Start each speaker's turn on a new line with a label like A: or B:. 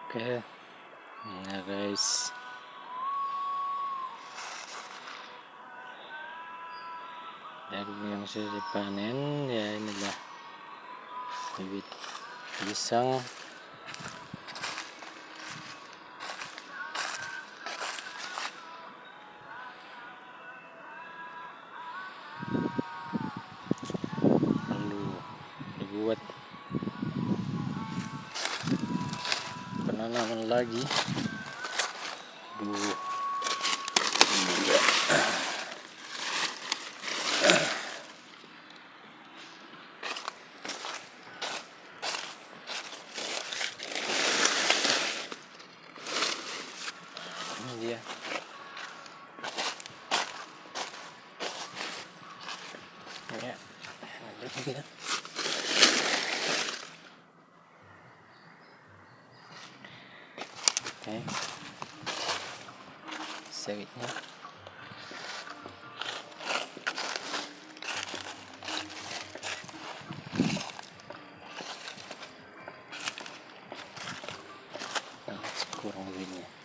A: Oke, nah guys, jagung yang sudah dipanen ya, inilah bibit pisang. Lalu dibuat penanaman lagi. Ini dia. Ini dia. Ya, ada dia. Oke, sawitnya. Kurang lebihnya.